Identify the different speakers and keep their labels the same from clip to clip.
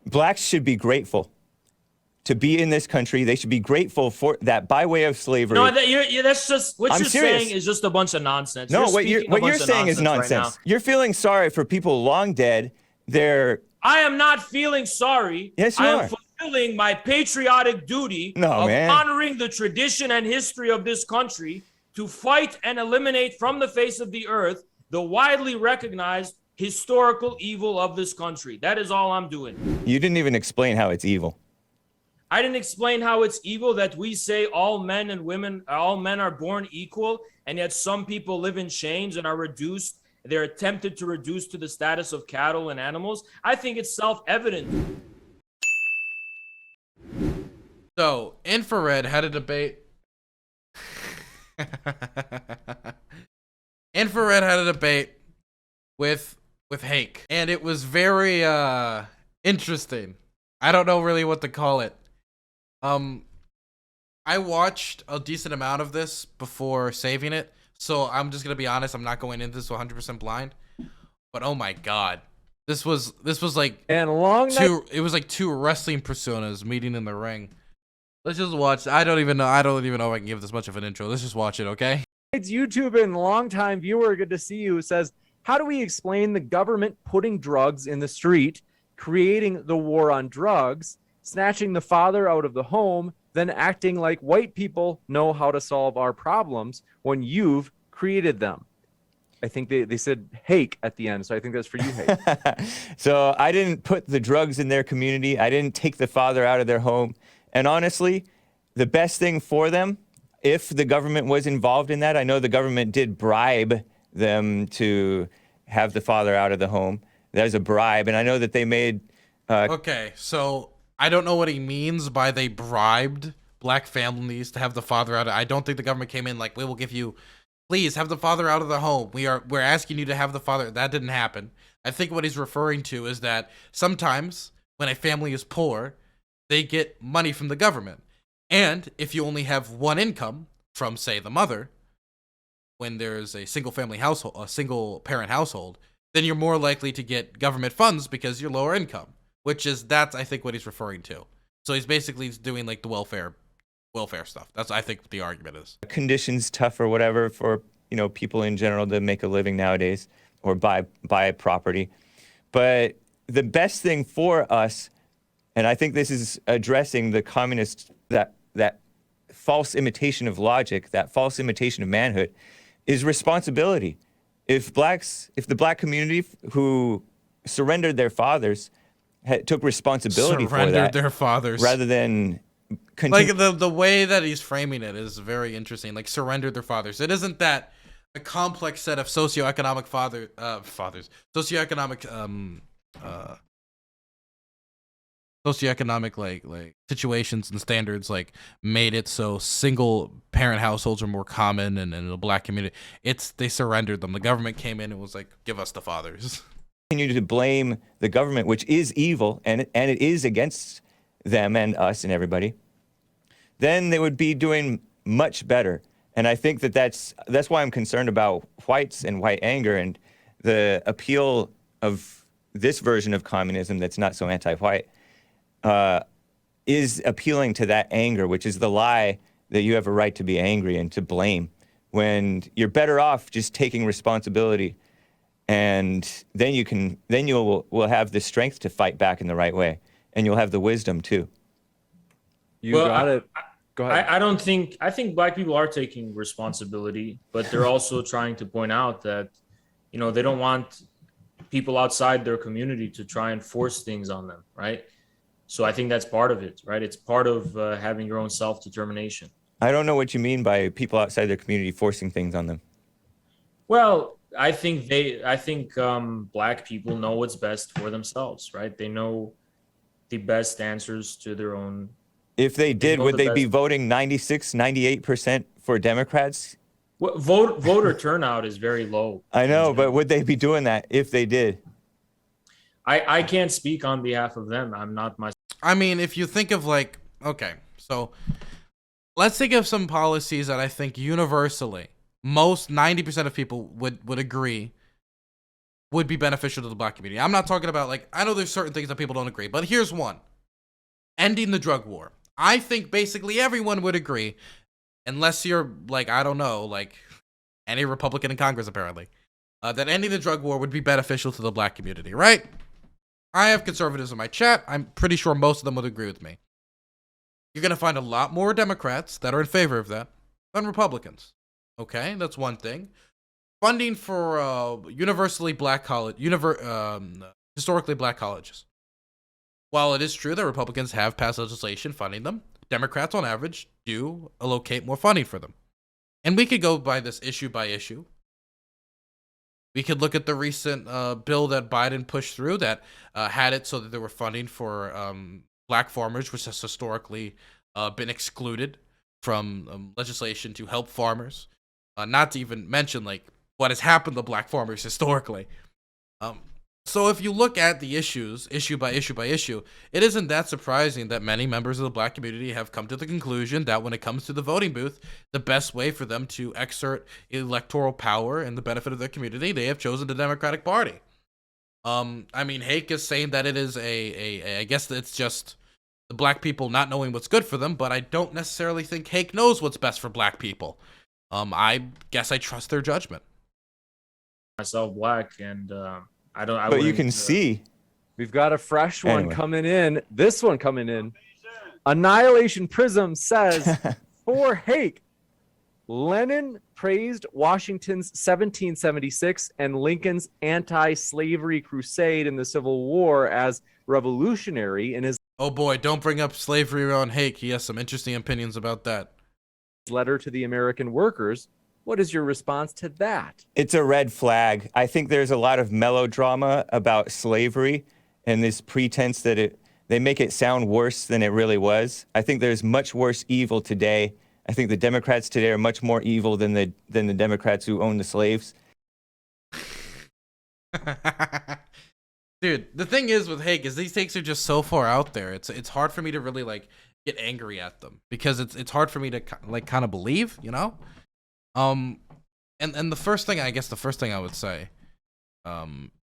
Speaker 1: Blacks should be grateful to be in this country. They should be grateful for that by way of slavery.
Speaker 2: No, that's just what
Speaker 1: I'm
Speaker 2: you're
Speaker 1: serious.
Speaker 2: saying is just a bunch of nonsense.
Speaker 1: No, what you're saying is nonsense.
Speaker 2: Right,
Speaker 1: you're feeling sorry for people long dead.
Speaker 2: I am not feeling sorry.
Speaker 1: Yes, you
Speaker 2: I
Speaker 1: are.
Speaker 2: am fulfilling my patriotic duty of honoring the tradition and history of this country to fight and eliminate from the face of the earth the widely recognized historical evil of this country. That is all I'm doing.
Speaker 1: You didn't even explain how it's evil.
Speaker 2: I didn't explain how it's evil that we say all men and women, all men are born equal, and yet some people live in chains and are reduced. They're attempted to reduce to the status of cattle and animals. I think it's self-evident.
Speaker 3: So, Infrared had a debate. Infrared had a debate with Hake, and it was very interesting. I don't know really what to call it. I watched a decent amount of this before saving it, so I'm just gonna be honest. I'm not going into this 100% blind, but oh my god, this was like
Speaker 4: and long
Speaker 3: it was like two wrestling personas meeting in the ring. Let's just watch. I don't even know if I can give this much of an intro. Let's just watch it, okay?
Speaker 4: It's YouTube and longtime viewer, good to see you, says, how do we explain the government putting drugs in the street, creating the war on drugs, snatching the father out of the home, then acting like white people know how to solve our problems when you've created them? I think they said Hake at the end, so I think that's for you, Hake.
Speaker 1: So I didn't put the drugs in their community. I didn't take the father out of their home. And honestly, the best thing for them, if the government was involved in that, I know the government did bribe them to have the father out of the home. There's a bribe, and I know that they made...
Speaker 3: Okay, so I don't know what he means by they bribed black families to have the father out. I don't think the government came in like, we will give you, please have the father out of the home. We're asking you to have the father. That didn't happen. I think what he's referring to is that sometimes when a family is poor, they get money from the government. And if you only have one income from, say, the mother, when there's a single family household, a single parent household, then you're more likely to get government funds because you're lower income, that's I think what he's referring to. So he's basically doing like the welfare stuff. That's I think what the argument is.
Speaker 1: Conditions tough or whatever for, people in general to make a living nowadays or buy property. But the best thing for us, and I think this is addressing the communist, that false imitation of logic, that false imitation of manhood, is responsibility. If the black community who surrendered their fathers took responsibility for that,
Speaker 3: surrendered their fathers,
Speaker 1: rather than
Speaker 3: like the way that he's framing it is very interesting. Like surrendered their fathers. It isn't that a complex set of socioeconomic socioeconomic like situations and standards like made it so single parent households are more common and in the black community. They surrendered them. The government came in and was like, give us the fathers.
Speaker 1: Continue to blame the government, which is evil, and it is against them and us and everybody, then they would be doing much better. And I think that's why I'm concerned about whites and white anger and the appeal of this version of communism that's not so anti-white. Is appealing to that anger, which is the lie that you have a right to be angry and to blame, when you're better off just taking responsibility, and then will have the strength to fight back in the right way, and you'll have the wisdom too.
Speaker 4: Got it. Go ahead.
Speaker 2: I think black people are taking responsibility, but they're also trying to point out that, they don't want people outside their community to try and force things on them, right? So I think that's part of it, right? It's part of having your own self-determination.
Speaker 1: I don't know what you mean by people outside their community forcing things on them.
Speaker 2: Well, I think black people know what's best for themselves, right? They know the best answers to their own.
Speaker 1: If they did, would they be voting 96, 98% for Democrats?
Speaker 2: Well, voter turnout is very low.
Speaker 1: I know, but would they be doing that if they did?
Speaker 2: I can't speak on behalf of them. I'm not my.
Speaker 3: I mean, if you think of like, okay, so let's think of some policies that I think universally, most 90% of people would agree would be beneficial to the black community. I'm not talking about, like, I know there's certain things that people don't agree, but here's one. Ending the drug war. I think basically everyone would agree, unless you're, like, I don't know, like, any Republican in Congress, apparently, that ending the drug war would be beneficial to the black community, right? I have conservatives in my chat. I'm pretty sure most of them would agree with me. You're going to find a lot more Democrats that are in favor of that than Republicans. Okay, that's one thing. Funding for historically black colleges. While it is true that Republicans have passed legislation funding them, Democrats on average do allocate more funding for them. And we could go by this issue by issue. We could look at the recent bill that Biden pushed through that had it so that there were funding for black farmers, which has historically been excluded from legislation to help farmers. Not to even mention, like, what has happened to black farmers historically. So if you look at the issues, issue by issue by issue, it isn't that surprising that many members of the black community have come to the conclusion that when it comes to the voting booth, the best way for them to exert electoral power and the benefit of their community, they have chosen the Democratic Party. I mean, Hake is saying that it is I guess it's just the black people not knowing what's good for them, but I don't necessarily think Hake knows what's best for black people. I guess I trust their judgment.
Speaker 2: Myself black, and I don't.
Speaker 1: But you can see.
Speaker 4: We've got a fresh one
Speaker 1: Anyway.
Speaker 4: coming in. This one coming in. Annihilation Prism says, for Hake, Lenin praised Washington's 1776 and Lincoln's anti-slavery crusade in the Civil War as revolutionary in his
Speaker 3: Oh boy, don't bring up slavery around Hake. He has some interesting opinions about that.
Speaker 4: letter to the American workers. What is your response to that?
Speaker 1: It's a red flag. I think there's a lot of melodrama about slavery and this pretense that they make it sound worse than it really was. I think there's much worse evil today. I think the Democrats today are much more evil than the Democrats who own the slaves.
Speaker 3: Dude, the thing is with Hake is these takes are just so far out there. It's hard for me to really like get angry at them because it's hard for me to like kind of believe, you know? And the first thing I would say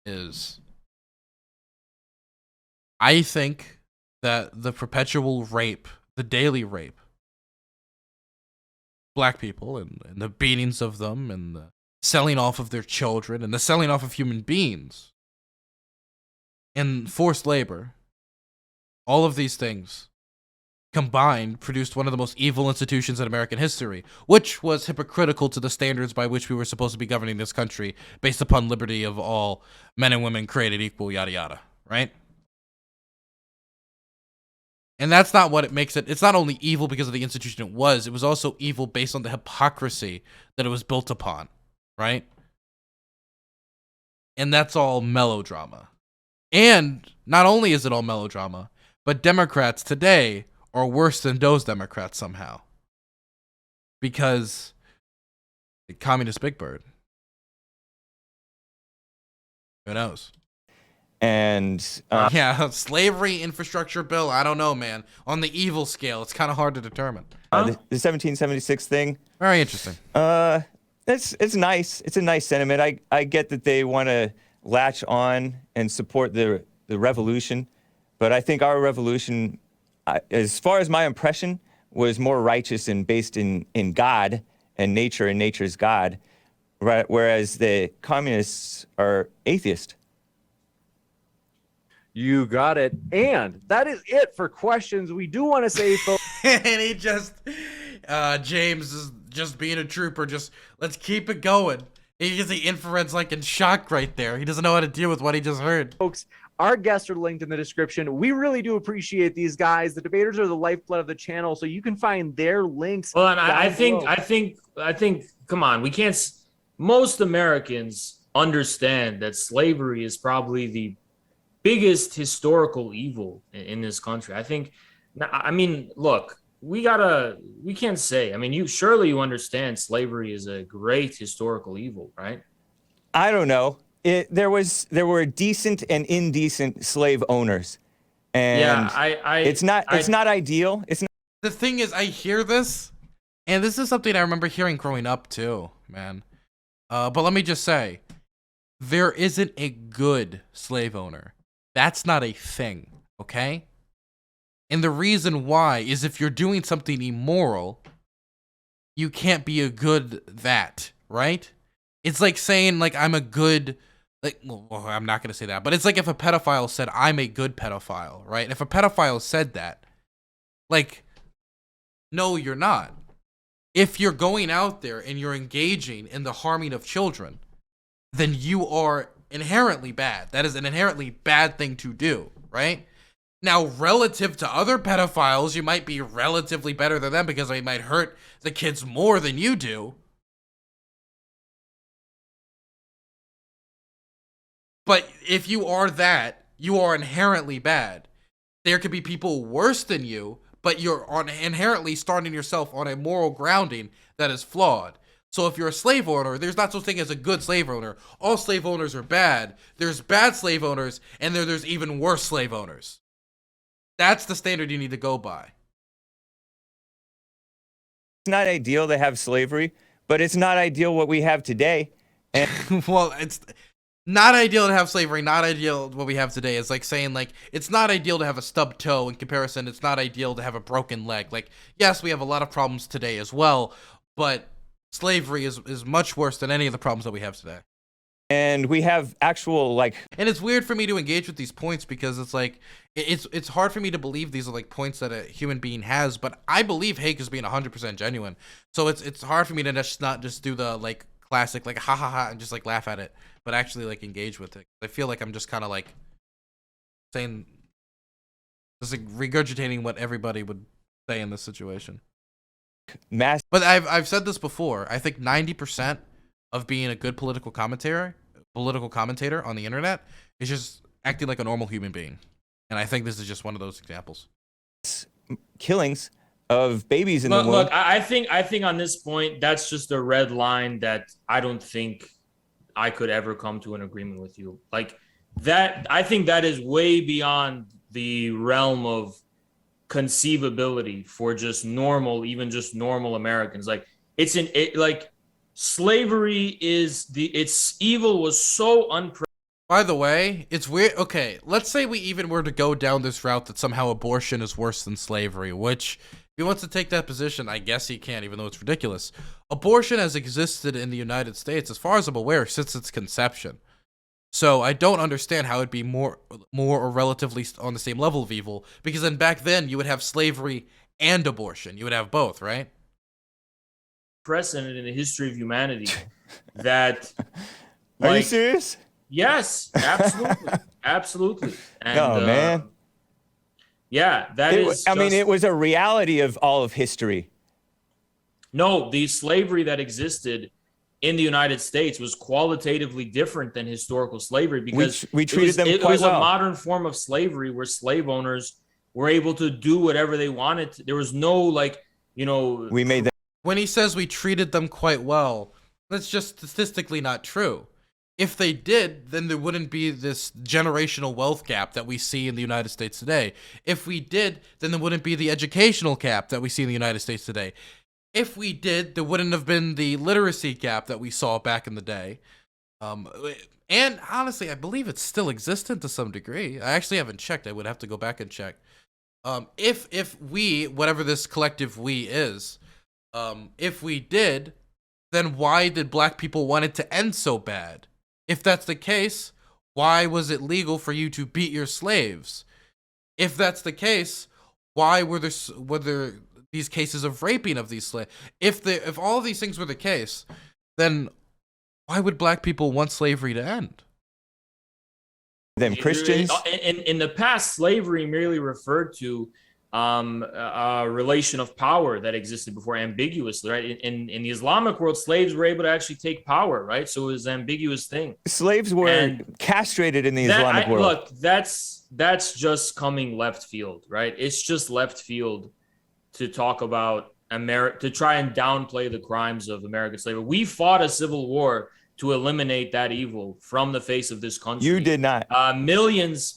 Speaker 3: is I think that the perpetual rape, the daily rape, black people and the beatings of them and the selling off of their children and the selling off of human beings and forced labor, all of these things combined produced one of the most evil institutions in American history, which was hypocritical to the standards by which we were supposed to be governing this country based upon liberty of all men and women created equal, yada yada, right? And that's not what it makes it. It's not only evil because of the institution it was also evil based on the hypocrisy that it was built upon, right? And that's all melodrama. And not only is it all melodrama, but Democrats today are worse than those Democrats somehow. Because the communist Big Bird. Who knows?
Speaker 1: And
Speaker 3: Yeah, slavery infrastructure bill, I don't know, man. On the evil scale, it's kind of hard to determine.
Speaker 1: the 1776 thing,
Speaker 3: Very interesting.
Speaker 1: it's nice. It's a nice sentiment. I get that they want to latch on and support the revolution, but I think our revolution, as far as my impression, was more righteous and based in God and nature and nature's God, right? Whereas the communists are atheist.
Speaker 4: You got it. And that is it for questions. We do want to say, folks,
Speaker 3: And he just, James is just being a trooper. Just let's keep it going. He gets the infrared's like in shock right there. He doesn't know how to deal with what he just heard.
Speaker 4: our guests are linked in the description. We really do appreciate these guys. The debaters are the lifeblood of the channel, so you can find their links.
Speaker 2: Well, and I
Speaker 4: down
Speaker 2: think,
Speaker 4: below.
Speaker 2: come on, we can't. Most Americans understand that slavery is probably the biggest historical evil in this country. I think. I mean, look, we can't say. I mean, you understand slavery is a great historical evil, right?
Speaker 1: I don't know. There were decent and indecent slave owners, and
Speaker 2: yeah,
Speaker 1: it's not ideal. It's not.
Speaker 3: The thing is, I hear this, and this is something I remember hearing growing up too, man. But let me just say, there isn't a good slave owner. That's not a thing, okay? And the reason why is if you're doing something immoral, you can't be a good that, right? It's like saying, like, I'm a good, like, well, I'm not going to say that, but it's like if a pedophile said, I'm a good pedophile, right? If a pedophile said that, like, no, you're not. If you're going out there and you're engaging in the harming of children, then you are inherently bad. That is an inherently bad thing to do, right? Now, relative to other pedophiles, you might be relatively better than them because they might hurt the kids more than you do. But if you are that, you are inherently bad. There could be people worse than you, but you're inherently starting yourself on a moral grounding that is flawed. So if you're a slave owner, there's not such thing as a good slave owner. All slave owners are bad. There's bad slave owners, and there's even worse slave owners. That's the standard you need to go by.
Speaker 1: It's not ideal to have slavery, but it's not ideal what we have today. And
Speaker 3: Well, it's not ideal to have slavery, not ideal what we have today. It's like saying, like, it's not ideal to have a stubbed toe in comparison. It's not ideal to have a broken leg. Like, yes, we have a lot of problems today as well, but slavery is much worse than any of the problems that we have today.
Speaker 1: and we have actual, like,
Speaker 3: And it's weird for me to engage with these points because it's like it's hard for me to believe these are like points that a human being has, but I believe Hake is being 100% genuine. So it's hard for me to just not just do the like classic like ha ha ha and just like laugh at it, but actually like engage with it. I feel like I'm just kind of like saying, just like regurgitating what everybody would say in this situation.
Speaker 1: mass.
Speaker 3: But I've said this before. I think 90% of being a good political commentator on the internet is just acting like a normal human being. And I think this is just one of those examples.
Speaker 1: Killings of babies in the womb.
Speaker 2: Look, I think on this point, that's just a red line that I don't think I could ever come to an agreement with you. Like that, I think that is way beyond the realm of conceivability for just normal, even just normal Americans. Like like slavery is its evil was so unprecedented.
Speaker 3: By the way, it's weird. Okay, let's say we even were to go down this route that somehow abortion is worse than slavery, which if he wants to take that position, I guess he can, even though it's ridiculous. Abortion has existed in the United States, as far as I'm aware, since its conception. So I don't understand how it'd be more or relatively on the same level of evil, because then back then you would have slavery and abortion. You would have both, right?
Speaker 2: Precedent in the history of humanity that
Speaker 1: Are you serious?
Speaker 2: Yes, absolutely. Absolutely. And,
Speaker 1: No, man.
Speaker 2: Yeah,
Speaker 1: I mean, it was a reality of all of history.
Speaker 2: No, the slavery that existed in the United States was qualitatively different than historical slavery because
Speaker 1: we treated them
Speaker 2: it
Speaker 1: quite
Speaker 2: was
Speaker 1: well.
Speaker 2: a modern form of slavery where slave owners were able to do whatever they wanted. There was no
Speaker 1: We made them.
Speaker 3: When he says we treated them quite well, that's just statistically not true. If they did, then there wouldn't be this generational wealth gap that we see in the United States today. If we did, then there wouldn't be the educational gap that we see in the United States today. If we did, there wouldn't have been the literacy gap that we saw back in the day. And honestly, I believe it's still existent to some degree. I actually haven't checked. I would have to go back and check. If we, whatever this collective we is, if we did, then why did black people want it to end so bad? If that's the case, why was it legal for you to beat your slaves? If that's the case, why were there these cases of raping of these slaves? If all of these things were the case, then why would black people want slavery to end?
Speaker 1: Them Christians.
Speaker 2: In the past, slavery merely referred to a relation of power that existed before ambiguously, right? In the Islamic world, slaves were able to actually take power, right? So it was an ambiguous thing.
Speaker 1: Slaves were castrated in the Islamic world.
Speaker 2: Look, that's just coming left field, right? It's just left field to talk about to try and downplay the crimes of American slavery. We fought a civil war to eliminate that evil from the face of this country.
Speaker 1: You did not.
Speaker 2: Millions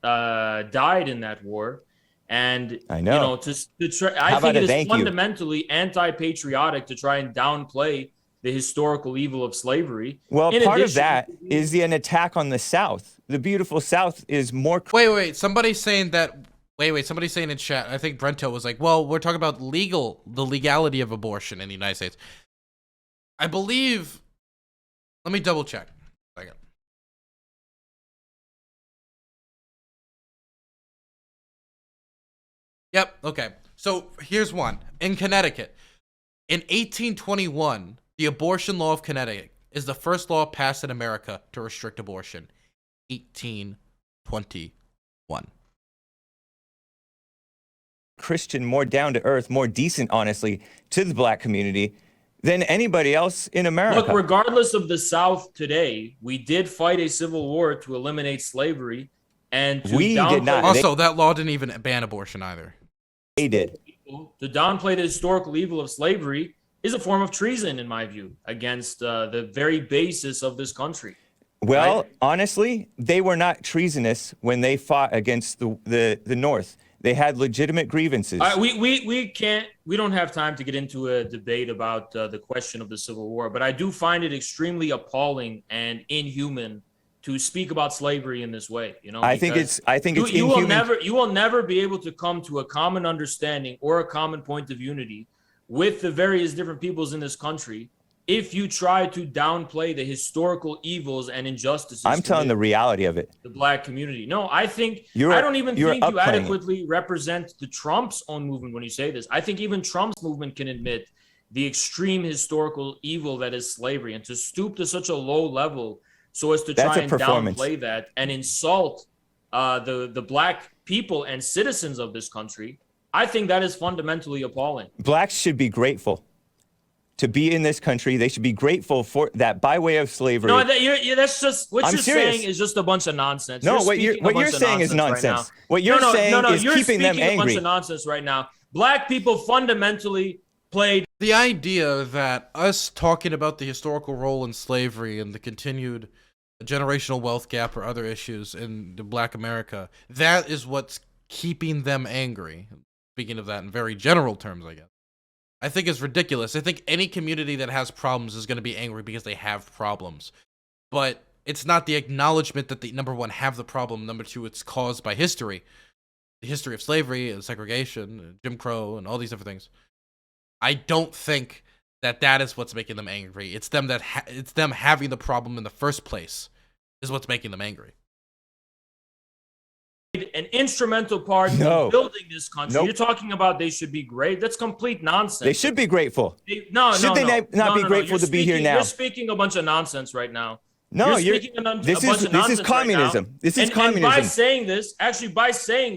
Speaker 2: died in that war. And
Speaker 1: I know.
Speaker 2: to try, I think it is fundamentally anti-patriotic to try and downplay the historical evil of slavery.
Speaker 1: Well,
Speaker 2: In
Speaker 1: part of
Speaker 2: addition,
Speaker 1: that is an attack on the South. The beautiful South is more.
Speaker 3: Wait. Somebody's saying that. Wait. Somebody's saying in chat. I think Brento was like, "Well, we're talking about the legality of abortion in the United States." I believe. Let me double check. Second. Yep. Okay. So here's one in Connecticut. In 1821, the abortion law of Connecticut is the first law passed in America to restrict abortion. 1821.
Speaker 1: Christian, more down to earth, more decent, honestly, to the black community than anybody else in America.
Speaker 2: look, regardless of the South today, we did fight a civil war to eliminate slavery and to
Speaker 1: We did
Speaker 2: downplay
Speaker 1: not.
Speaker 3: Also, that law didn't even ban abortion either.
Speaker 1: They did.
Speaker 2: to downplay the historical evil of slavery is a form of treason, in my view, against the very basis of this country.
Speaker 1: Well,
Speaker 2: Right.
Speaker 1: honestly, they were not treasonous when they fought against the North. They had legitimate grievances.
Speaker 2: We don't have time to get into a debate about the question of the Civil War, but I do find it extremely appalling and inhuman to speak about slavery in this way. You know,
Speaker 1: I think
Speaker 2: because
Speaker 1: it's
Speaker 2: you will
Speaker 1: inhuman.
Speaker 2: you will never be able to come to a common understanding or a common point of unity with the various different peoples in this country if you try to downplay the historical evils and injustices.
Speaker 1: I'm telling the reality of it.
Speaker 2: the black community. No, I think
Speaker 1: You're-
Speaker 2: I don't even
Speaker 1: you're
Speaker 2: think you
Speaker 1: upplaying it.
Speaker 2: adequately represent the Trump's own movement when you say this. I think even Trump's movement can admit the extreme historical evil that is slavery, and to stoop to such a low level so as to
Speaker 1: That's
Speaker 2: try
Speaker 1: a
Speaker 2: and
Speaker 1: performance.
Speaker 2: downplay that and insult the black people and citizens of this country, I think that is fundamentally appalling.
Speaker 1: Blacks should be grateful to be in this country. They should be grateful for that by way of slavery.
Speaker 2: No, that's just what
Speaker 1: I'm
Speaker 2: you're
Speaker 1: serious.
Speaker 2: saying is just a bunch of nonsense.
Speaker 1: No, what
Speaker 2: speaking a
Speaker 1: you're
Speaker 2: bunch of
Speaker 1: saying is
Speaker 2: nonsense right
Speaker 1: nonsense.
Speaker 2: now.
Speaker 1: What you're saying is
Speaker 2: you're
Speaker 1: keeping them
Speaker 2: speaking a bunch
Speaker 1: angry.
Speaker 2: of nonsense right now. Black people fundamentally played.
Speaker 3: The idea that us talking about the historical role in slavery and the continued generational wealth gap or other issues in the black America, that is what's keeping them angry. Speaking of that in very general terms, I guess. I think it's ridiculous. I think any community that has problems is going to be angry because they have problems. But it's not the acknowledgement that they, number one, have the problem. Number two, it's caused by history. The history of slavery and segregation, and Jim Crow, and all these different things. I don't think that is what's making them angry. It's them it's them having the problem in the first place is what's making them angry.
Speaker 2: An instrumental part
Speaker 1: No.
Speaker 2: in building this country.
Speaker 1: Nope.
Speaker 2: You're talking about they should be great. That's complete nonsense.
Speaker 1: They should be grateful.
Speaker 2: No,
Speaker 1: Should they not be grateful to be here now?
Speaker 2: You're speaking a bunch of nonsense right now.
Speaker 1: No,
Speaker 2: You're
Speaker 1: you're.
Speaker 2: speaking a bunch
Speaker 1: This
Speaker 2: of
Speaker 1: is
Speaker 2: nonsense right
Speaker 1: communism.
Speaker 2: now.
Speaker 1: This is
Speaker 2: And by
Speaker 1: communism.
Speaker 2: saying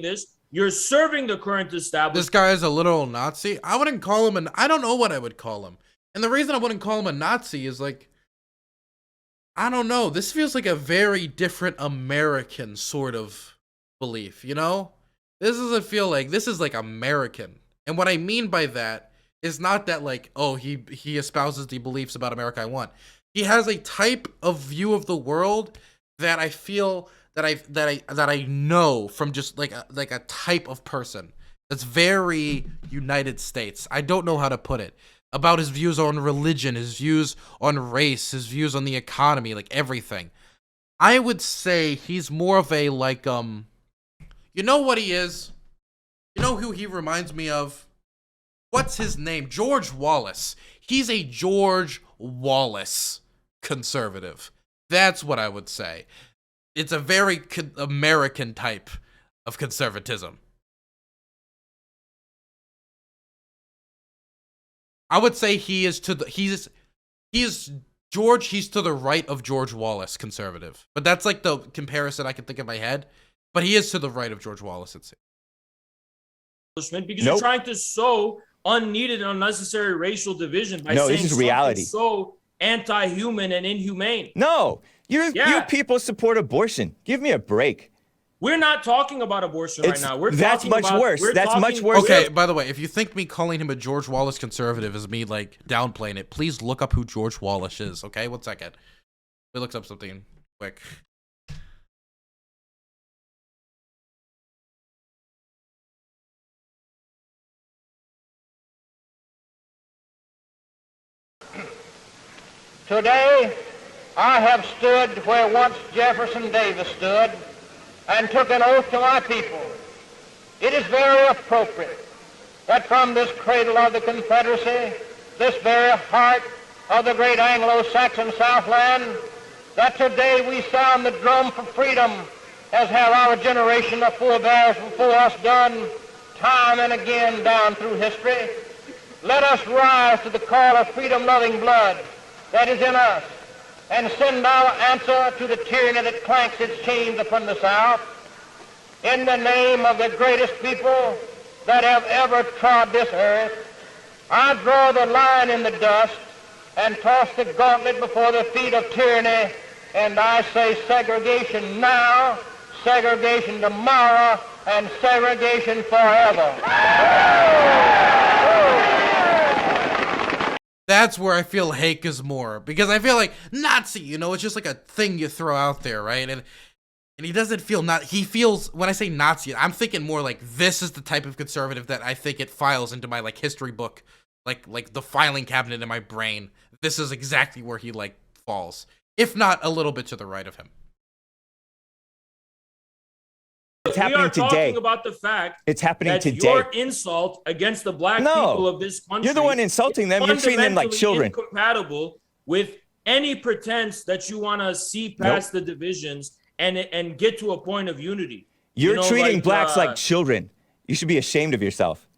Speaker 2: this, you're serving the current establishment.
Speaker 3: This guy is a literal Nazi. I wouldn't call him I don't know what I would call him. And the reason I wouldn't call him a Nazi is like, I don't know. This feels like a very different American sort of belief, you know? This doesn't feel like, this is like American. And what I mean by that is not that like, oh, he espouses the beliefs about America I want. He has a type of view of the world that I feel that I know from just like a type of person that's very United States. I don't know how to put it. About his views on religion, his views on race, his views on the economy, like everything. I would say he's more of a like you know what he is? You know who he reminds me of? What's his name? George Wallace. He's a George Wallace conservative. That's what I would say. It's a very American type of conservatism. I would say he's to the right of George Wallace conservative. But that's like the comparison I can think in my head. But he is to the right of George Wallace, it seems.
Speaker 2: Because
Speaker 1: Nope.
Speaker 2: you're trying to sow unneeded and unnecessary racial division by
Speaker 1: No,
Speaker 2: saying
Speaker 1: this is
Speaker 2: something
Speaker 1: reality.
Speaker 2: so anti-human and inhumane.
Speaker 1: No, you
Speaker 2: Yeah.
Speaker 1: people support abortion. Give me a break.
Speaker 2: We're not talking about abortion right now.
Speaker 1: That's much worse. That's much worse.
Speaker 3: Okay, by the way, if you think me calling him a George Wallace conservative is me like downplaying it, please look up who George Wallace is, okay? 1 second. We looked up something quick.
Speaker 5: Today, I have stood where once Jefferson Davis stood and took an oath to my people. It is very appropriate that from this cradle of the Confederacy, this very heart of the great Anglo-Saxon Southland, that today we sound the drum for freedom, as have our generation of forebears before us done time and again down through history. Let us rise to the call of freedom-loving blood that is in us and send our answer to the tyranny that clanks its chains upon the South. In the name of the greatest people that have ever trod this earth, I draw the line in the dust and toss the gauntlet before the feet of tyranny, and I say segregation now, segregation tomorrow, and segregation forever.
Speaker 3: That's where I feel Hake is more, because I feel like Nazi, you know, it's just like a thing you throw out there, right? And he doesn't feel he feels, when I say Nazi, I'm thinking more like this is the type of conservative that I think it files into my like history book, like the filing cabinet in my brain. This is exactly where he like falls, if not a little bit to the right of him.
Speaker 1: It's happening
Speaker 2: we are
Speaker 1: today.
Speaker 2: Talking about the fact
Speaker 1: It's happening
Speaker 2: that
Speaker 1: today.
Speaker 2: your insult against the black people of this country.
Speaker 1: You're the one insulting them. You're treating them like children.
Speaker 2: Incompatible with any pretense that you want to see past the divisions and get to a point of unity.
Speaker 1: You're treating blacks like children. You should be ashamed of yourself.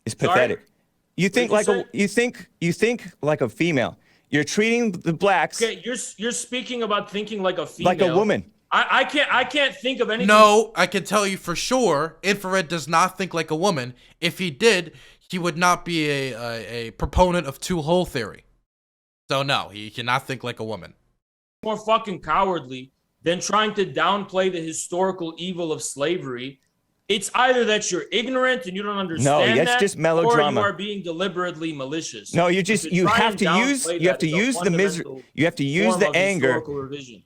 Speaker 1: It's pathetic.
Speaker 2: Sorry?
Speaker 1: You think like you think like a female. You're treating the blacks
Speaker 2: Okay, you're speaking about thinking like a female.
Speaker 1: like a woman.
Speaker 2: I can't think of anything.
Speaker 3: No, I can tell you for sure, Infrared does not think like a woman. If he did, he would not be a proponent of two-hole theory. So no, he cannot think like a woman.
Speaker 2: More fucking cowardly than trying to downplay the historical evil of slavery. It's either that you're ignorant and you don't understand
Speaker 1: that's just melodrama.
Speaker 2: or you are being deliberately malicious.
Speaker 1: No, you have to use the misery. You have to use the anger.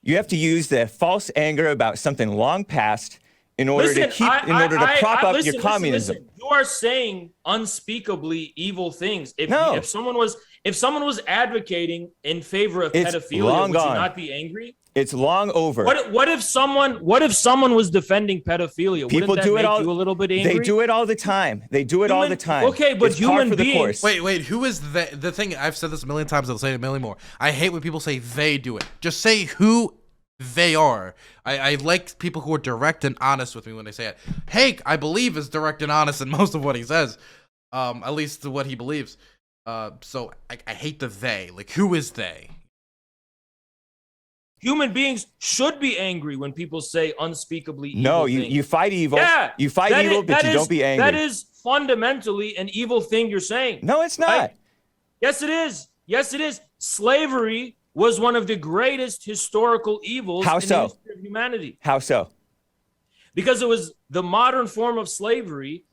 Speaker 1: You have to use the false anger about something long past in order to prop up your communism.
Speaker 2: Listen. You are saying unspeakably evil things. If someone was advocating in favor of pedophilia, would you not be angry?
Speaker 1: It's long over.
Speaker 2: What if someone was defending pedophilia?
Speaker 1: People
Speaker 2: Wouldn't that
Speaker 1: do it
Speaker 2: make
Speaker 1: all.
Speaker 2: you a little bit angry?
Speaker 1: They do it all the time. all the time.
Speaker 2: Okay, but
Speaker 1: it's par
Speaker 2: human
Speaker 1: for the
Speaker 2: beings.
Speaker 1: course.
Speaker 3: Wait, who is the thing? I've said this a million times. I'll say it a million more. I hate when people say they do it. Just say who they are. I like people who are direct and honest with me when they say it. Hake, I believe, is direct and honest in most of what he says. At least to what he believes. So I hate the they. Like, who is they?
Speaker 2: Human beings should be angry when people say unspeakably evil
Speaker 1: No,
Speaker 2: things.
Speaker 1: you fight evil.
Speaker 2: Yeah,
Speaker 1: you fight evil, but you don't be angry.
Speaker 2: That is fundamentally an evil thing you're saying.
Speaker 1: No, it's not.
Speaker 2: Yes, it is. Yes, it is. Slavery was one of the greatest historical evils in the history of humanity.
Speaker 1: How so?
Speaker 2: Because it was the modern form of slavery.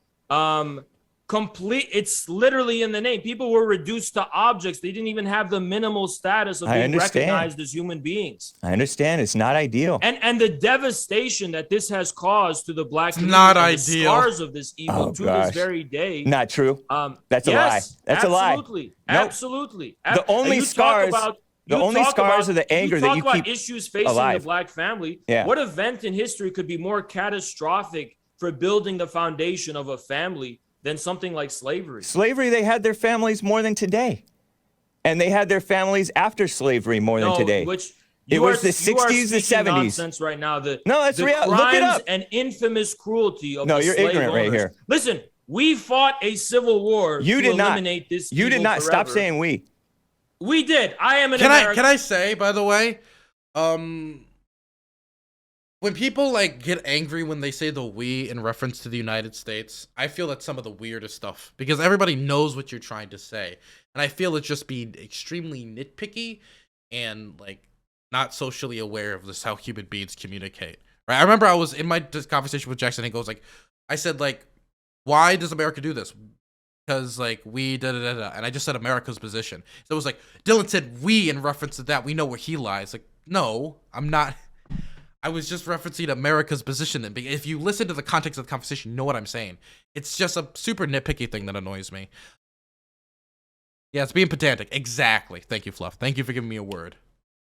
Speaker 2: It's literally in the name. People were reduced to objects. They didn't even have the minimal status of being recognized as human beings.
Speaker 1: I understand. It's not ideal.
Speaker 2: And the devastation that this has caused to the black community,
Speaker 3: not
Speaker 2: and
Speaker 3: ideal.
Speaker 2: the scars of this evil this very day.
Speaker 1: Not true. That's a lie. That's
Speaker 2: absolutely,
Speaker 1: a lie.
Speaker 2: Absolutely.
Speaker 1: The only scars. The only scars are the anger that you keep
Speaker 2: issues facing
Speaker 1: alive.
Speaker 2: the black family.
Speaker 1: Yeah.
Speaker 2: What event in history could be more catastrophic for building the foundation of a family than something like slavery?
Speaker 1: Slavery, they had their families more than today. And they had their families after slavery more than today. It was the 60s, the 70s.
Speaker 2: Nonsense right now.
Speaker 1: No, that's real.
Speaker 2: Crimes
Speaker 1: Look it up.
Speaker 2: and infamous cruelty of
Speaker 1: No,
Speaker 2: the
Speaker 1: you're
Speaker 2: slave
Speaker 1: ignorant right
Speaker 2: owners.
Speaker 1: here.
Speaker 2: Listen, we fought a civil war to eliminate this
Speaker 1: You
Speaker 2: evil
Speaker 1: did not.
Speaker 2: forever.
Speaker 1: Stop saying we.
Speaker 2: We did. I am an American.
Speaker 3: Can I say, by the way, when people like get angry when they say the we in reference to the United States, I feel that's some of the weirdest stuff because everybody knows what you're trying to say. And I feel it's just being extremely nitpicky and like not socially aware of this how human beings communicate. Right? I remember I was in my conversation with Jackson and he goes like, I said like, why does America do this? Because like we and I just said America's position. So it was like Dylan said we in reference to that. We know where he lies. Like, no, I'm not. I was just referencing America's position. And if you listen to the context of the conversation, you know what I'm saying. It's just a super nitpicky thing that annoys me. Yeah, it's being pedantic. Exactly. Thank you, Fluff. Thank you for giving me a word.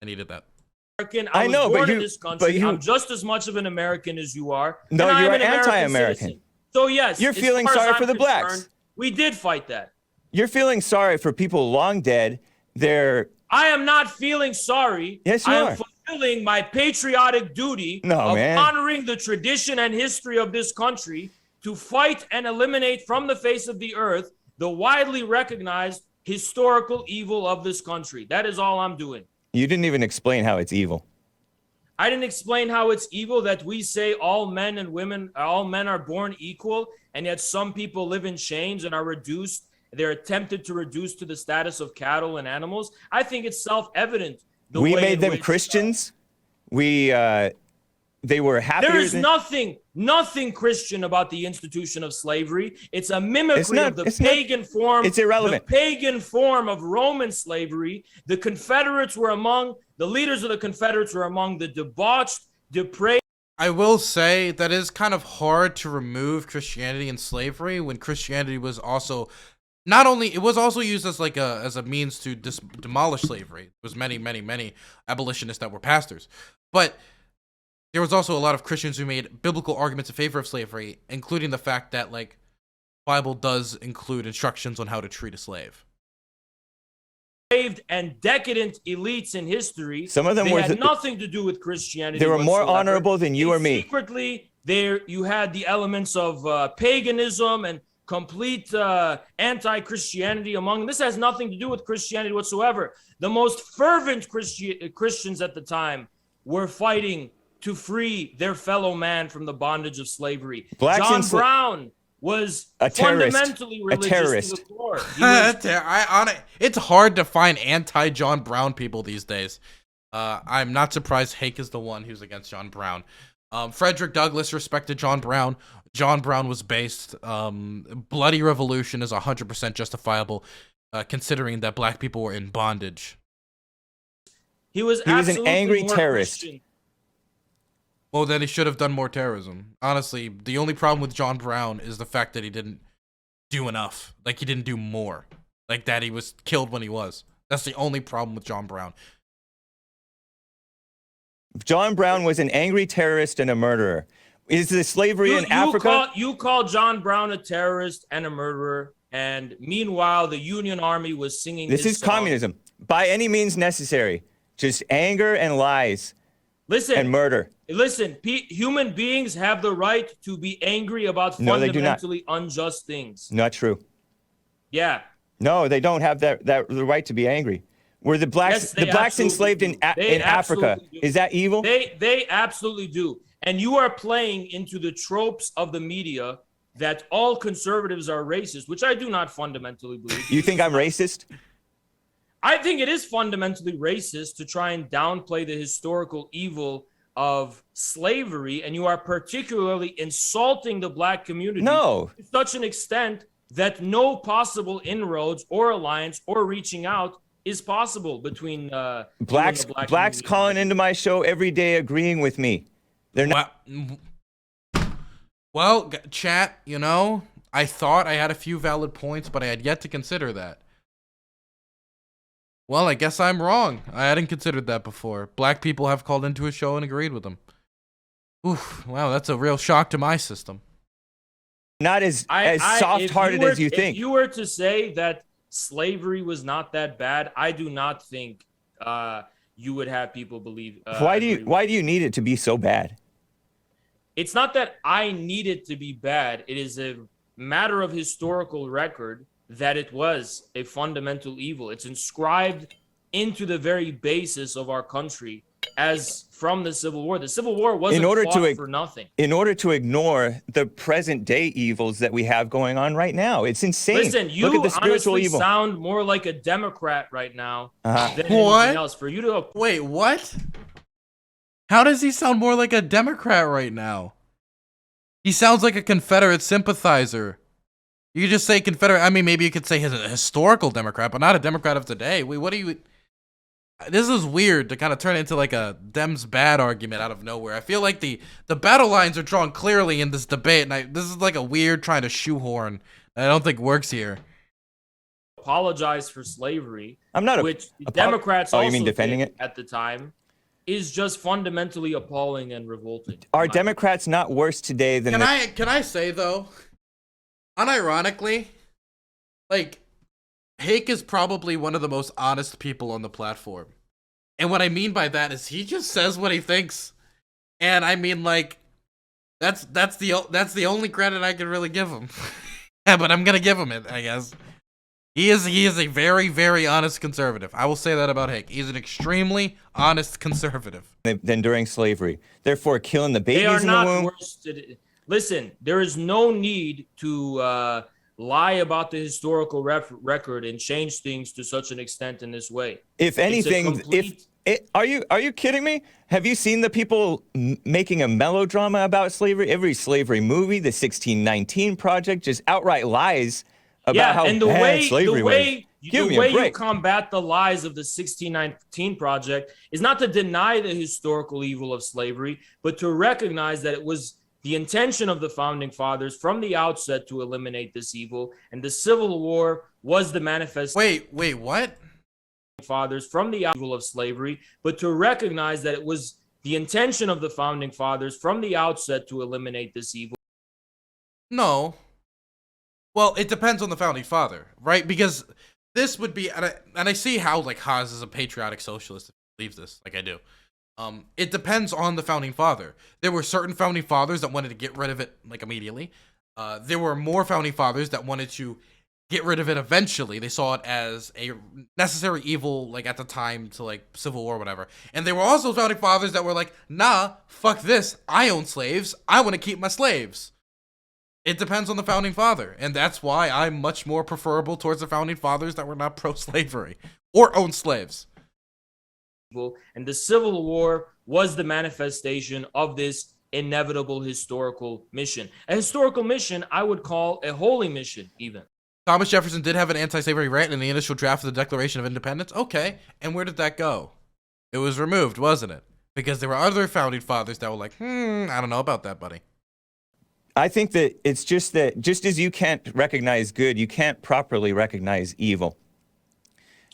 Speaker 3: I needed that.
Speaker 2: American.
Speaker 1: I
Speaker 2: was
Speaker 1: know, but
Speaker 2: born in
Speaker 1: you-
Speaker 2: this country.
Speaker 1: but you-
Speaker 2: I'm just as much of an American as you are.
Speaker 1: No,
Speaker 2: and
Speaker 1: you're
Speaker 2: I'm an
Speaker 1: anti-American.
Speaker 2: citizen. So yes,
Speaker 1: You're
Speaker 2: as
Speaker 1: feeling
Speaker 2: far as
Speaker 1: sorry
Speaker 2: I'm
Speaker 1: for the blacks.
Speaker 2: concerned, we did fight that.
Speaker 1: You're feeling sorry for people long dead. They're
Speaker 2: I am not feeling sorry.
Speaker 1: Yes, you
Speaker 2: I am
Speaker 1: are.
Speaker 2: fulfilling my patriotic duty
Speaker 1: No,
Speaker 2: of
Speaker 1: man.
Speaker 2: honoring the tradition and history of this country to fight and eliminate from the face of the earth the widely recognized historical evil of this country. That is all I'm doing.
Speaker 1: You didn't even explain how it's evil.
Speaker 2: I didn't explain how it's evil that we say all men and women, all men are born equal, and yet some people live in chains and are reduced. They're attempted to reduce to the status of cattle and animals. I think it's self-evident.
Speaker 1: We made them Christians. They were happier.
Speaker 2: There is nothing Christian about the institution of slavery. It's a mimicry of the pagan form.
Speaker 1: It's irrelevant.
Speaker 2: The pagan form of Roman slavery. The leaders of the Confederates were among the debauched, depraved.
Speaker 3: I will say that it is kind of hard to remove Christianity and slavery when Christianity was also it was also used as like as a means to demolish slavery. There was many abolitionists that were pastors, but there was also a lot of Christians who made biblical arguments in favor of slavery, including the fact that like Bible does include instructions on how to treat a slave.
Speaker 2: And decadent elites in history.
Speaker 1: Some of them
Speaker 2: had nothing to do with Christianity.
Speaker 1: They were more
Speaker 2: whatsoever.
Speaker 1: honorable than you or me.
Speaker 2: Secretly, there you had the elements of paganism and complete anti-Christianity among them. This has nothing to do with Christianity whatsoever. The most fervent Christians at the time were fighting to free their fellow man from the bondage of slavery. John Brown was fundamentally religious to the core.
Speaker 3: It's hard to find anti-John Brown people these days. I'm not surprised Hake is the one who's against John Brown. Frederick Douglass respected John Brown. John Brown was based. Bloody revolution is 100% justifiable, considering that black people were in bondage.
Speaker 2: He was
Speaker 1: an angry terrorist.
Speaker 2: Christian.
Speaker 3: Well, then he should have done more terrorism. Honestly, the only problem with John Brown is the fact that he didn't do enough. Like, he didn't do more. Like, that he was killed when he was. That's the only problem with John Brown.
Speaker 1: John Brown was an angry terrorist and a murderer. Is the slavery in Africa?
Speaker 2: You call John Brown a terrorist and a murderer, and meanwhile, the Union Army was singing
Speaker 1: This is
Speaker 2: song.
Speaker 1: communism. By any means necessary. Just anger and lies.
Speaker 2: Listen,
Speaker 1: and murder.
Speaker 2: Listen, human beings have the right to be angry about fundamentally unjust things.
Speaker 1: Not true.
Speaker 2: Yeah.
Speaker 1: No, they don't have the right to be angry. Were the blacks enslaved in Africa? Is that evil?
Speaker 2: They absolutely do. And you are playing into the tropes of the media that all conservatives are racist, which I do not fundamentally believe.
Speaker 1: You think I'm racist?
Speaker 2: I think it is fundamentally racist to try and downplay the historical evil of slavery, and you are particularly insulting the black community to such an extent that no possible inroads or alliance or reaching out is possible between
Speaker 1: blacks calling into my show every day agreeing with me. They're not.
Speaker 3: Well, chat, you know, I thought I had a few valid points, but I had yet to consider that. Well, I guess I'm wrong. I hadn't considered that before. Black people have called into a show and agreed with them. Oof, wow, that's a real shock to my system.
Speaker 1: Not as soft-hearted as you think.
Speaker 2: If you were to say that slavery was not that bad, I do not think you would have people believe.
Speaker 1: Why do you need it to be so bad?
Speaker 2: It's not that I need it to be bad. It is a matter of historical record that it was a fundamental evil. It's inscribed into the very basis of our country as from the Civil War. The Civil War wasn't fought for nothing.
Speaker 1: In order to ignore the present day evils that we have going on right now. It's insane.
Speaker 2: Listen, you
Speaker 1: look at the spiritual
Speaker 2: honestly
Speaker 1: evil.
Speaker 2: sound more like a Democrat right now than anything else. For you to
Speaker 3: wait, what? How does he sound more like a Democrat right now? He sounds like a Confederate sympathizer. You could just say Confederate. I mean, maybe you could say he's a historical Democrat, but not a Democrat of today. Wait, what do you... This is weird to kind of turn into like a Dems bad argument out of nowhere. I feel like the battle lines are drawn clearly in this debate, and this is like a weird trying to shoehorn that I don't think works here.
Speaker 2: apologize for slavery,
Speaker 1: I'm not
Speaker 2: which the Democrats
Speaker 1: Oh,
Speaker 2: also
Speaker 1: you mean defending
Speaker 2: did
Speaker 1: it?
Speaker 2: at the time, is just fundamentally appalling and revolting.
Speaker 1: Are
Speaker 2: in my
Speaker 1: Democrats not worse today than
Speaker 3: Can I say though, unironically, like, Hake is probably one of the most honest people on the platform. And what I mean by that is he just says what he thinks. And I mean, like, that's the only credit I can really give him. Yeah, but I'm gonna give him it, I guess. He is a very, very honest conservative. I will say that about Hake. He's an extremely honest conservative.
Speaker 1: than during slavery. Therefore, killing the
Speaker 2: They are
Speaker 1: babies in the
Speaker 2: not
Speaker 1: womb.
Speaker 2: worse today. Listen, there is no need to lie about the historical record and change things to such an extent in this way.
Speaker 1: If anything, are you kidding me? Have you seen the people making a melodrama about slavery? Every slavery movie, the 1619 Project, just outright lies about how
Speaker 2: and the
Speaker 1: bad
Speaker 2: way
Speaker 1: slavery was. Give me a
Speaker 2: you
Speaker 1: break.
Speaker 2: combat the lies of the 1619 Project is not to deny the historical evil of slavery, but to recognize that it was the intention of the founding fathers from the outset to eliminate this evil, and the Civil War was the manifest.
Speaker 3: Wait, what?
Speaker 2: Fathers from the evil of slavery, but to recognize that it was the intention of the founding fathers from the outset to eliminate this evil.
Speaker 3: No. Well, it depends on the founding father, right? Because this would be, and I see how, like, Haas is a patriotic socialist if he believes this, like I do. It depends on the founding father. There were certain founding fathers that wanted to get rid of it, like, immediately. There were more founding fathers that wanted to get rid of it eventually. They saw it as a necessary evil, like, at the time to, like, Civil War or whatever. And there were also founding fathers that were like, nah, fuck this. I own slaves. I want to keep my slaves. It depends on the founding father. And that's why I'm much more preferable towards the founding fathers that were not pro-slavery or owned slaves.
Speaker 2: And the Civil War was the manifestation of this inevitable historical mission. A historical mission I would call a holy mission, even.
Speaker 3: Thomas Jefferson did have an anti-slavery rant in the initial draft of the Declaration of Independence. Okay, and where did that go? It was removed, wasn't it? Because there were other founding fathers that were like, I don't know about that, buddy.
Speaker 1: I think that it's just that just as you can't recognize good, you can't properly recognize evil.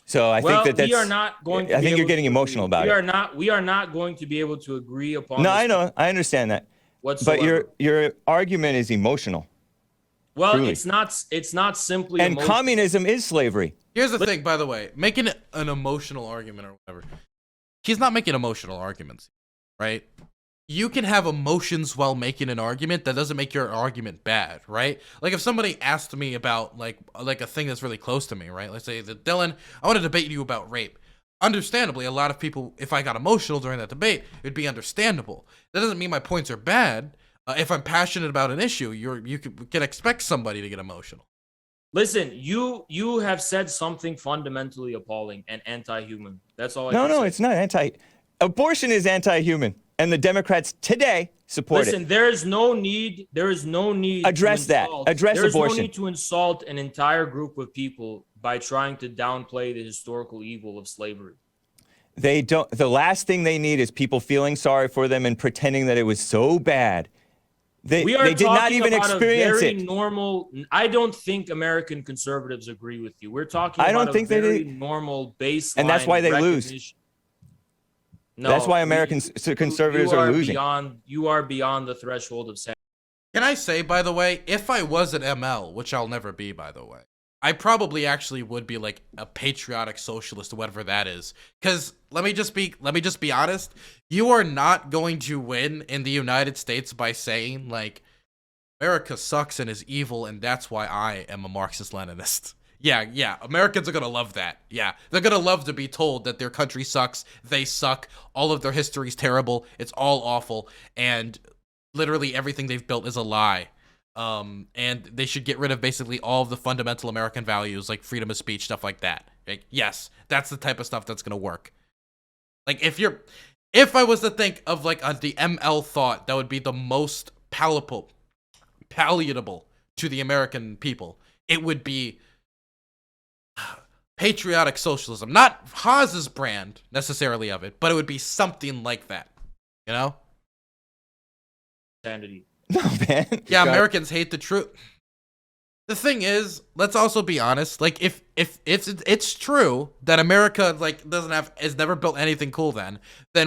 Speaker 1: So I think that that's.
Speaker 2: We are not going to
Speaker 1: I think you're getting emotional about it.
Speaker 2: We are not going to be able to agree upon.
Speaker 1: No, I know, I understand that.
Speaker 2: Whatsoever.
Speaker 1: But your argument is emotional.
Speaker 2: Well,
Speaker 1: truly.
Speaker 2: it's not simply.
Speaker 1: And communism is slavery.
Speaker 3: Here's the thing, by the way, making an emotional argument or whatever. He's not making emotional arguments, right? You can have emotions while making an argument. That doesn't make your argument bad, right? Like if somebody asked me about like a thing that's really close to me, right? Let's say that, Dylan, I want to debate you about rape. Understandably, a lot of people, if I got emotional during that debate, it'd be understandable. That doesn't mean my points are bad. If I'm passionate about an issue, you can expect somebody to get emotional.
Speaker 2: Listen, you have said something fundamentally appalling and anti-human. That's all I
Speaker 1: No,
Speaker 2: can say.
Speaker 1: it's not abortion is anti-human, and the Democrats today support it.
Speaker 2: Listen, there is no need.
Speaker 1: Address that. Address
Speaker 2: There's
Speaker 1: abortion.
Speaker 2: no need to insult an entire group of people by trying to downplay the historical evil of slavery.
Speaker 1: They don't. The last thing they need is people feeling sorry for them and pretending that it was so bad. They did not even experience it.
Speaker 2: Normal. I don't think American conservatives agree with you. We're talking
Speaker 1: I don't
Speaker 2: about
Speaker 1: think
Speaker 2: a very
Speaker 1: they do.
Speaker 2: normal baseline.
Speaker 1: And that's why they lose.
Speaker 2: recognition. No,
Speaker 1: That's why American conservatives are losing.
Speaker 2: You are beyond the threshold of sanity.
Speaker 3: Can I say, by the way, if I was an ML, which I'll never be, by the way, I probably actually would be like a patriotic socialist or whatever that is. Because let me just be honest. You are not going to win in the United States by saying like America sucks and is evil, and that's why I am a Marxist-Leninist. Yeah, Americans are gonna love that. Yeah, they're gonna love to be told that their country sucks, they suck, all of their history's terrible, it's all awful, and literally everything they've built is a lie. And they should get rid of basically all of the fundamental American values, like freedom of speech, stuff like that. Like, yes, that's the type of stuff that's gonna work. Like, if I was to think of like the ML thought that would be the most palatable to the American people, it would be patriotic socialism. Not Haas's brand necessarily of it, but it would be something like that. You know?
Speaker 2: Sanity.
Speaker 1: No, man.
Speaker 3: Yeah, Americans hate the truth. The thing is, let's also be honest. Like, if it's true that America has never built anything cool, then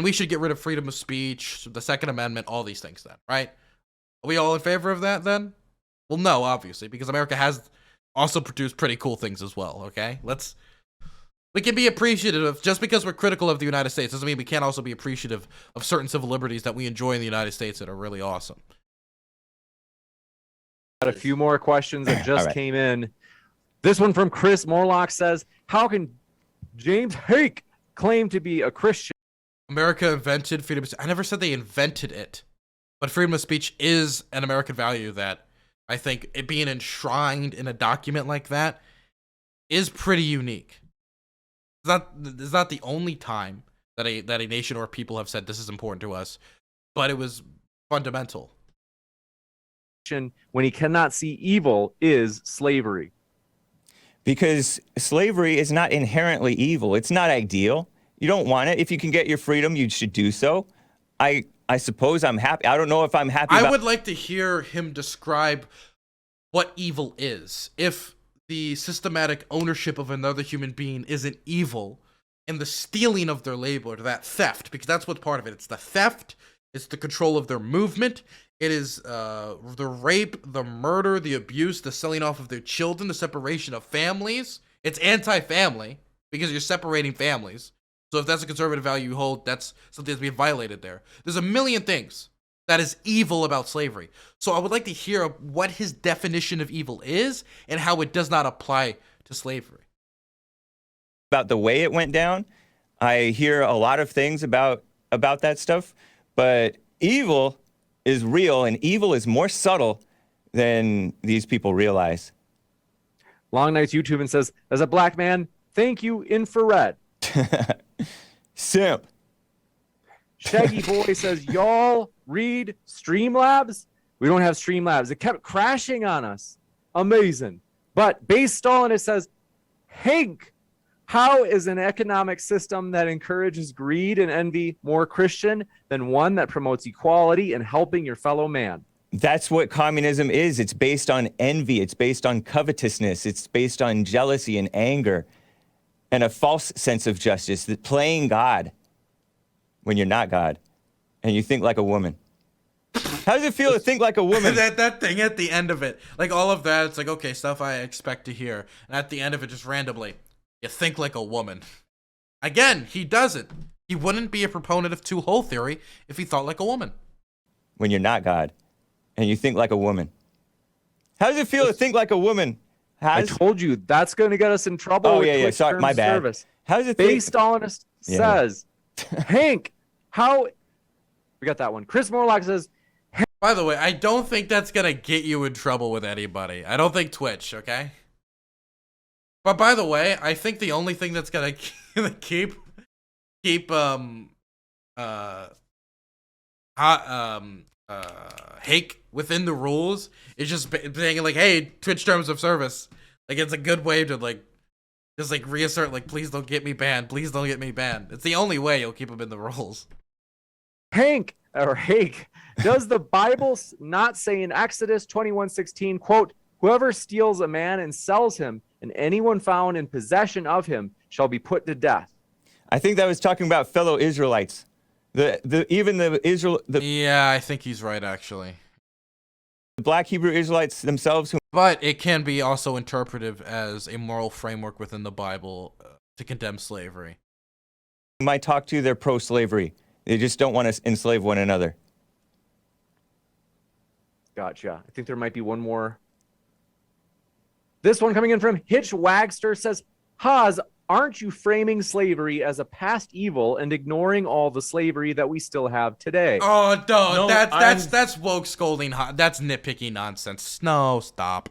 Speaker 3: we should get rid of freedom of speech, the Second Amendment, all these things. Then, right? Are we all in favor of that? Then, well, no, obviously, because America has also produced pretty cool things as well. Okay, we can be appreciative of, just because we're critical of the United States doesn't mean we can't also be appreciative of certain civil liberties that we enjoy in the United States that are really awesome.
Speaker 4: Got a few more questions that just
Speaker 1: right.
Speaker 4: came in. This one from Chris Morlock says, how can James Hake claim to be a Christian?
Speaker 3: America invented freedom of speech. I never said they invented it, but freedom of speech is an American value that I think it being enshrined in a document like that is pretty unique. It's not the only time that a nation or people have said this is important to us, but it was fundamental.
Speaker 4: When he cannot see evil is slavery.
Speaker 1: Because slavery is not inherently evil. It's not ideal. You don't want it. If you can get your freedom, you should do so. I suppose I'm happy. I don't know if I'm happy.
Speaker 3: I would like to hear him describe what evil is. If the systematic ownership of another human being isn't evil, and the stealing of their labor, that theft, because that's what part of it. It's the theft. It's the control of their movement. It is the rape, the murder, the abuse, the selling off of their children, the separation of families. It's anti-family because you're separating families. So if that's a conservative value you hold, that's something that's being violated there. There's a million things that is evil about slavery. So I would like to hear what his definition of evil is and how it does not apply to slavery.
Speaker 1: About the way it went down. I hear a lot of things about that stuff, but evil is real, and evil is more subtle than these people realize.
Speaker 4: Long Night's YouTube and says, as a black man, thank you, infrared.
Speaker 1: Simp.
Speaker 4: Shaggy Boy says, y'all read Streamlabs? We don't have Streamlabs. It kept crashing on us. Amazing. But Base Stalin, it says, Hank, how is an economic system that encourages greed and envy more Christian than one that promotes equality and helping your fellow man?
Speaker 1: That's what communism is. It's based on envy. It's based on covetousness. It's based on jealousy and anger and a false sense of justice, that playing God when you're not God and you think like a woman. How does it feel to think like a woman?
Speaker 3: that thing at the end of it, like all of that, it's like, okay, stuff I expect to hear. And at the end of it, just randomly, you think like a woman. Again, he doesn't. He wouldn't be a proponent of two-hole theory if he thought like a woman.
Speaker 1: When you're not God and you think like a woman. How does it feel to think like a woman?
Speaker 4: I told you that's going to get us in trouble.
Speaker 1: Oh,
Speaker 4: with
Speaker 1: yeah.
Speaker 4: Twitch
Speaker 1: Sorry,
Speaker 4: terms
Speaker 1: my
Speaker 4: of
Speaker 1: bad.
Speaker 4: Service.
Speaker 1: How does it
Speaker 4: Base
Speaker 1: feel?
Speaker 4: Stalinist says, Hank, how... We got that one. Chris Morlock says,
Speaker 3: By the way, I don't think that's going to get you in trouble with anybody. I don't think Twitch, okay? But by the way, I think the only thing that's going to keep Hake within the rules is just saying like, hey, Twitch terms of service. Like, it's a good way to like just like reassert like, please don't get me banned. Please don't get me banned. It's the only way you'll keep him in the rules.
Speaker 4: Hank, does the Bible not say in Exodus 21:16, quote, whoever steals a man and sells him, and anyone found in possession of him shall be put to death?
Speaker 1: I think that was talking about fellow Israelites. Yeah,
Speaker 3: I think he's right, actually.
Speaker 1: The black Hebrew Israelites themselves.
Speaker 3: But it can be also interpreted as a moral framework within the Bible to condemn slavery.
Speaker 1: You might talk to, they're pro-slavery. They just don't want to enslave one another.
Speaker 4: Gotcha. I think there might be one more. This one coming in from Hitch Wagster says, Haas, aren't you framing slavery as a past evil and ignoring all the slavery that we still have today?
Speaker 3: Oh,
Speaker 2: No,
Speaker 3: that's woke scolding. That's nitpicky nonsense. No, stop.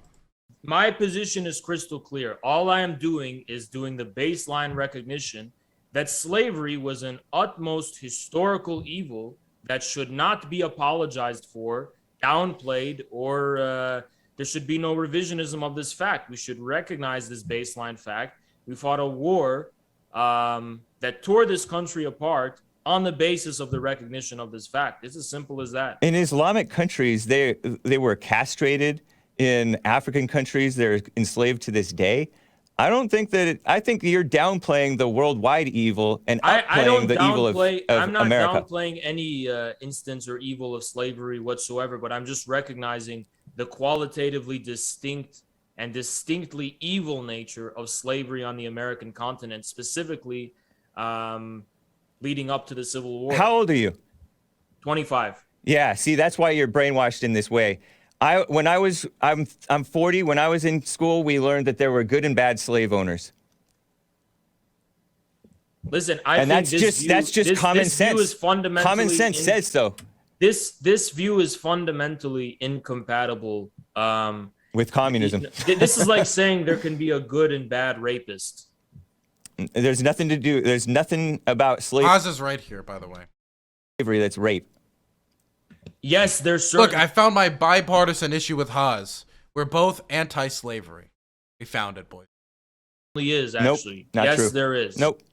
Speaker 2: My position is crystal clear. All I am doing is doing the baseline recognition that slavery was an utmost historical evil that should not be apologized for, downplayed, or there should be no revisionism of this fact. We should recognize this baseline fact. We fought a war that tore this country apart on the basis of the recognition of this fact. It's as simple as that.
Speaker 1: In Islamic countries, they were castrated. in African countries. They're enslaved to this day. I don't think that. I think you're downplaying the worldwide evil and
Speaker 2: I don't
Speaker 1: upplaying the evil of
Speaker 2: I'm not
Speaker 1: America.
Speaker 2: downplaying any instance or evil of slavery whatsoever, but I'm just recognizing the qualitatively distinct and distinctly evil nature of slavery on the American continent, specifically leading up to the Civil War.
Speaker 1: How old are you?
Speaker 2: 25.
Speaker 1: Yeah, see, that's why you're brainwashed in this way. I'm 40. When I was in school, we learned that there were good and bad slave owners.
Speaker 2: Listen, I
Speaker 1: And
Speaker 2: think
Speaker 1: that's just common
Speaker 2: this
Speaker 1: sense.
Speaker 2: View is fundamentally
Speaker 1: Common sense says so.
Speaker 2: This view is fundamentally incompatible
Speaker 1: With communism.
Speaker 2: This is like saying there can be a good and bad rapist.
Speaker 1: There's nothing about
Speaker 3: Oz is right here, by the way.
Speaker 1: slavery that's rape.
Speaker 2: Yes, there's certain.
Speaker 3: Look, I found my bipartisan issue with Haas. We're both anti-slavery. We found it, boys.
Speaker 2: Is
Speaker 1: Nope,
Speaker 2: actually
Speaker 1: not
Speaker 2: yes,
Speaker 1: true.
Speaker 2: there is.
Speaker 1: Nope.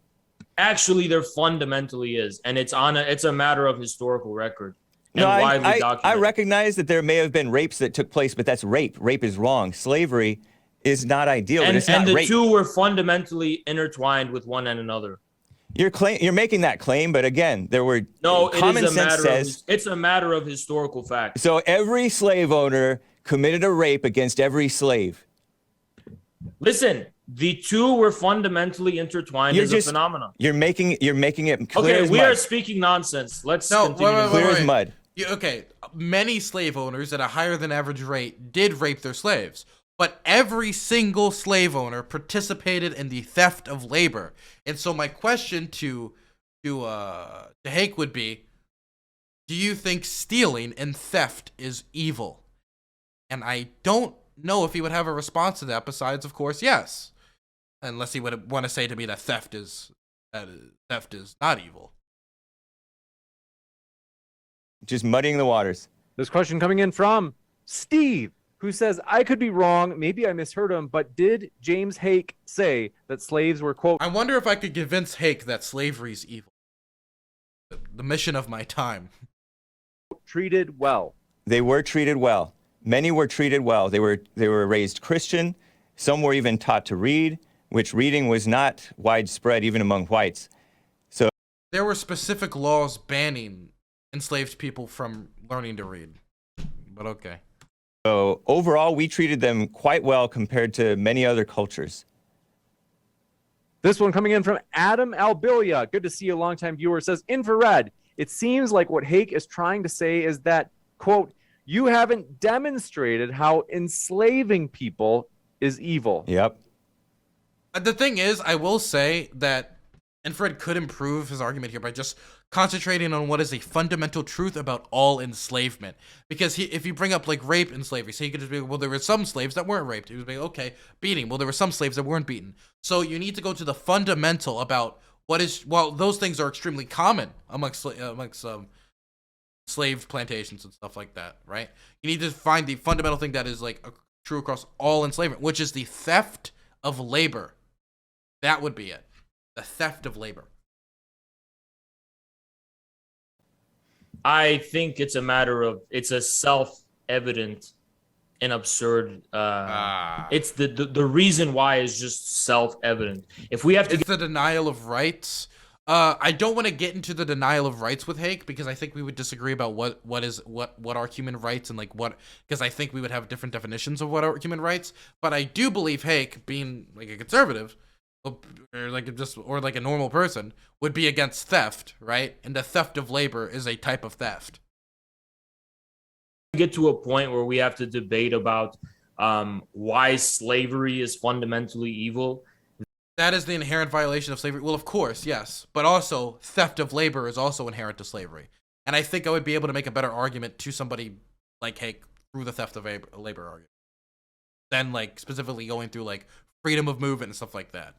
Speaker 2: Actually, there fundamentally is, and it's a matter of historical record and
Speaker 1: No,
Speaker 2: widely
Speaker 1: I
Speaker 2: documented.
Speaker 1: recognize that there may have been rapes that took place, but that's rape. Rape is wrong. Slavery is not ideal, but it's
Speaker 2: and
Speaker 1: not
Speaker 2: the
Speaker 1: rape.
Speaker 2: two were fundamentally intertwined with one and another.
Speaker 1: You're making that claim, but again, there were
Speaker 2: No,
Speaker 1: common
Speaker 2: it is a
Speaker 1: sense
Speaker 2: matter
Speaker 1: says.
Speaker 2: it's a matter of historical fact.
Speaker 1: So every slave owner committed a rape against every slave.
Speaker 2: Listen, the two were fundamentally intertwined as a phenomenon.
Speaker 1: You're making it clear
Speaker 2: Okay,
Speaker 1: as
Speaker 2: we
Speaker 1: mud.
Speaker 2: are speaking nonsense. Let's
Speaker 3: No,
Speaker 2: continue.
Speaker 3: wait,
Speaker 1: Clear as mud.
Speaker 3: Okay, many slave owners at a higher than average rate did rape their slaves, but every single slave owner participated in the theft of labor. And so my question to Hake would be, do you think stealing and theft is evil? And I don't know if he would have a response to that besides, of course, yes. Unless he would want to say to me that theft is not evil.
Speaker 1: Just muddying the waters.
Speaker 4: This question coming in from Steve, who says, I could be wrong. Maybe I misheard him, but did James Hake say that slaves were, quote,
Speaker 3: I wonder if I could convince Hake that slavery's evil. The mission of my time.
Speaker 4: treated well?
Speaker 1: They were treated well. Many were treated well. They were raised Christian. Some were even taught to read, which reading was not widespread even among whites. So
Speaker 3: There were specific laws banning enslaved people from learning to read. But okay.
Speaker 1: So overall, we treated them quite well compared to many other cultures.
Speaker 4: This one coming in from Adam Albilia. Good to see you, longtime viewer. Says, infrared. It seems like what Hake is trying to say is that, quote, you haven't demonstrated how enslaving people is evil.
Speaker 1: Yep.
Speaker 3: The thing is, I will say that Infrared could improve his argument here by just concentrating on what is a fundamental truth about all enslavement. Because if you bring up like rape and slavery, so he could just be, well, there were some slaves that weren't raped. He was being, okay, beating. Well, there were some slaves that weren't beaten. So you need to go to the fundamental about what is, well, those things are extremely common amongst slave plantations and stuff like that, right? You need to find the fundamental thing that is like true across all enslavement, which is the theft of labor. That would be it. The theft of labor.
Speaker 2: I think it's a matter of, it's a self-evident and absurd. It's the reason why is just self-evident. If we have to,
Speaker 3: It's the denial of rights. I don't want to get into the denial of rights with Hake because I think we would disagree about what are human rights and like what, because I think we would have different definitions of what are human rights. But I do believe Hake, being like a conservative, or like a normal person, would be against theft, right? And the theft of labor is a type of theft.
Speaker 2: get to a point where we have to debate about why slavery is fundamentally evil.
Speaker 3: That is the inherent violation of slavery. Well, of course, yes. But also, theft of labor is also inherent to slavery. And I think I would be able to make a better argument to somebody like Hake through the theft of labor argument than like specifically going through like freedom of movement and stuff like that.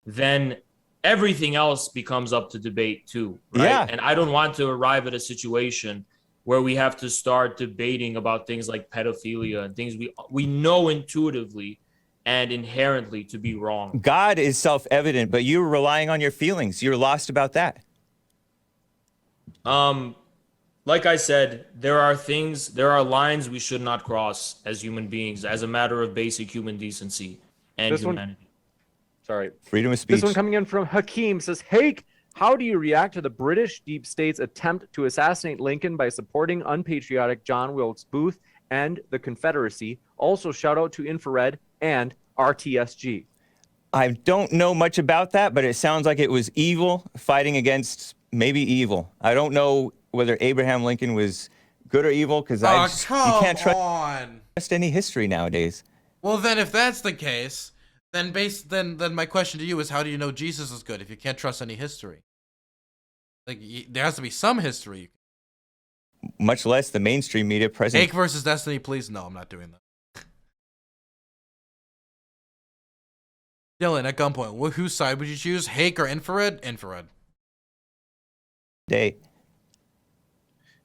Speaker 2: Then everything else becomes up to debate too, right?
Speaker 1: Yeah.
Speaker 2: And I don't want to arrive at a situation where we have to start debating about things like pedophilia and things we know intuitively and inherently to be wrong.
Speaker 1: God is self-evident, but you're relying on your feelings. You're lost about that.
Speaker 2: like I said, there are lines we should not cross as human beings, as a matter of basic human decency and
Speaker 4: This one-
Speaker 2: humanity.
Speaker 4: Sorry.
Speaker 1: Freedom of speech.
Speaker 4: This one coming in from Hakeem says, Hake, how do you react to the British deep state's attempt to assassinate Lincoln by supporting unpatriotic John Wilkes Booth and the Confederacy? Also, shout out to Infrared and RTSG.
Speaker 1: I don't know much about that, but it sounds like it was evil fighting against maybe evil. I don't know whether Abraham Lincoln was good or evil because
Speaker 3: Oh,
Speaker 1: you can't
Speaker 3: on.
Speaker 1: trust any history nowadays.
Speaker 3: Well, then, if that's the case, then my question to you is, how do you know Jesus is good if you can't trust any history? Like, there has to be some history.
Speaker 1: Much less the mainstream media present.
Speaker 3: Hake versus Destiny, please. No, I'm not doing that. Dylan, at gunpoint, whose side would you choose? Hake or Infrared? Infrared.
Speaker 1: Day.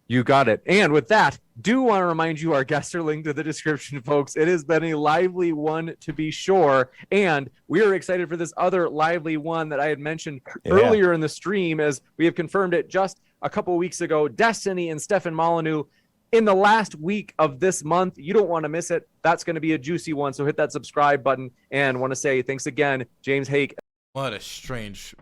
Speaker 4: You got it. And with that, do want to remind you our guests are linked to the description, folks. It has been a lively one to be sure. And we are excited for this other lively one that I had mentioned earlier in the stream, as we have confirmed it just a couple of weeks ago. Destiny and Stefan Molyneux in the last week of this month. You don't want to miss it. That's going to be a juicy one. So hit that subscribe button, and want to say thanks again, James Hake.
Speaker 3: What a strange